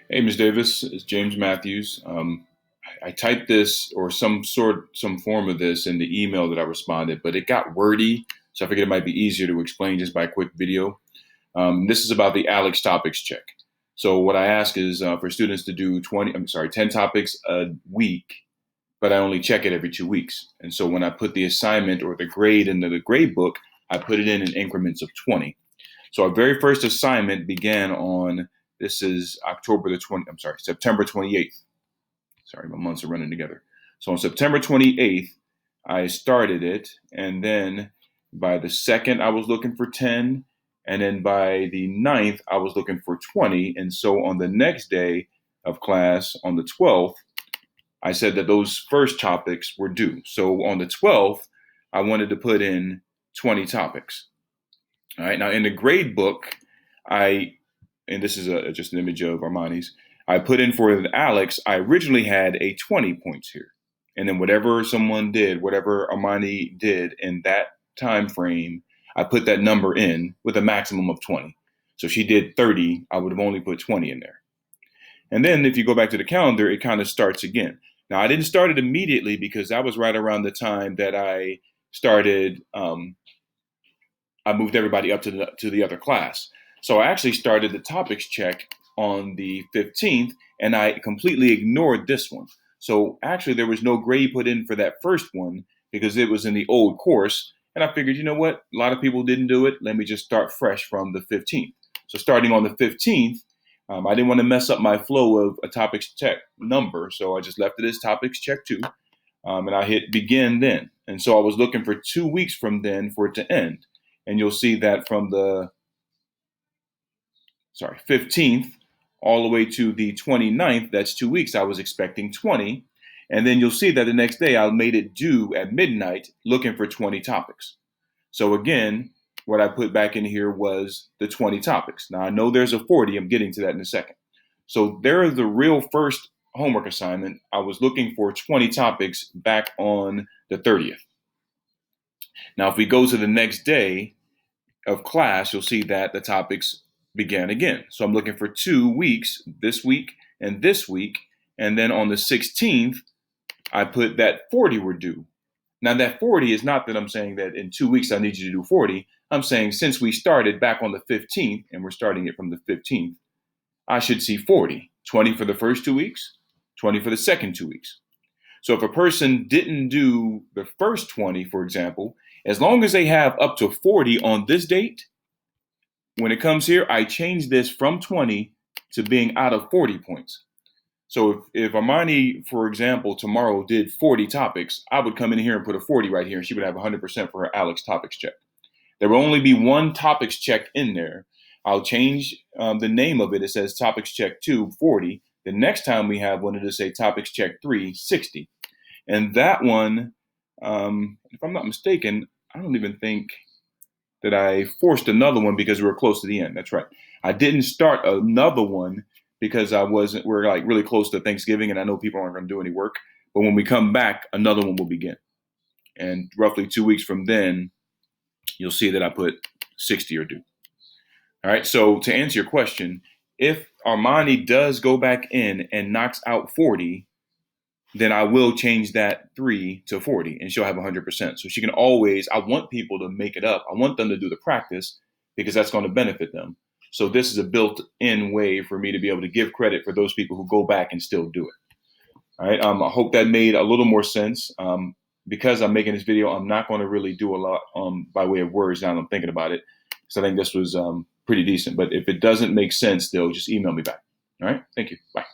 Hey, Ms. Davis, it's James Matthews. I typed this or some form of this in the email that I responded, but it got wordy, so I figured it might be easier to explain just by a quick video. This is about the ALEKS topics check. So what I ask is for students to do 10 topics a week, but I only check it every 2 weeks. And so when I put the assignment or the grade into the grade book, I put it in increments of 20. So our very first assignment began on, this is September 28th. Sorry, my months are running together. So on September 28th, I started it. And then by the 2nd, I was looking for 10. And then by the 9th, I was looking for 20. And so on the next day of class, on the 12th, I said that those first topics were due. So on the 12th, I wanted to put in 20 topics. All right. Now in the grade book, and this is just an image of Armani's, I put in for the ALEKS, I originally had a 20 points here. And then whatever someone did, whatever Armani did in that time frame, I put that number in with a maximum of 20. So she did 30, I would have only put 20 in there. And then if you go back to the calendar, it kind of starts again. Now I didn't start it immediately because that was right around the time that I started, I moved everybody up to the other class. So I actually started the topics check on the 15th, and I completely ignored this one. So actually there was no grade put in for that first one because it was in the old course. And I figured, you know what? A lot of people didn't do it. Let me just start fresh from the 15th. So starting on the 15th, I didn't want to mess up my flow of a topics check number. So I just left it as topics check 2. And I hit begin then. And so I was looking for 2 weeks from then for it to end. And you'll see that from the 15th all the way to the 29th, that's 2 weeks, I was expecting 20. And then you'll see that the next day I made it due at midnight looking for 20 topics. So again, what I put back in here was the 20 topics. Now I know there's a 40, I'm getting to that in a second. So there is the real first homework assignment. I was looking for 20 topics back on the 30th. Now if we go to the next day of class, you'll see that the topics began again. So I'm looking for 2 weeks, this week and this week. And then on the 16th, I put that 40 were due. Now that 40 is not that I'm saying that in 2 weeks I need you to do 40. I'm saying since we started back on the 15th and we're starting it from the 15th, I should see 40, 20 for the first 2 weeks, 20 for the second 2 weeks. So if a person didn't do the first 20, for example, as long as they have up to 40 on this date, when it comes here, I change this from 20 to being out of 40 points. So if Armani, for example, tomorrow did 40 topics, I would come in here and put a 40 right here, and she would have 100% for her ALEKS topics check. There will only be one topics check in there. I'll change the name of it. It says topics check 2, 40. The next time we have one, it'll say topics check 3, 60. And that one, if I'm not mistaken, I don't even think that I forced another one because we were close to the end. That's right. I didn't start another one because we're like really close to Thanksgiving and I know people aren't going to do any work. But when we come back, another one will begin. And roughly 2 weeks from then, you'll see that I put 60 are due. All right. So to answer your question, if Armani does go back in and knocks out 40, then I will change that 3 to 40 and she'll have 100%. So she can always, I want people to make it up. I want them to do the practice because that's going to benefit them. So this is a built-in way for me to be able to give credit for those people who go back and still do it. All right. I hope that made a little more sense. Because I'm making this video, I'm not going to really do a lot by way of words now that I'm thinking about it. So I think this was pretty decent. But if it doesn't make sense, still, just email me back. All right. Thank you. Bye.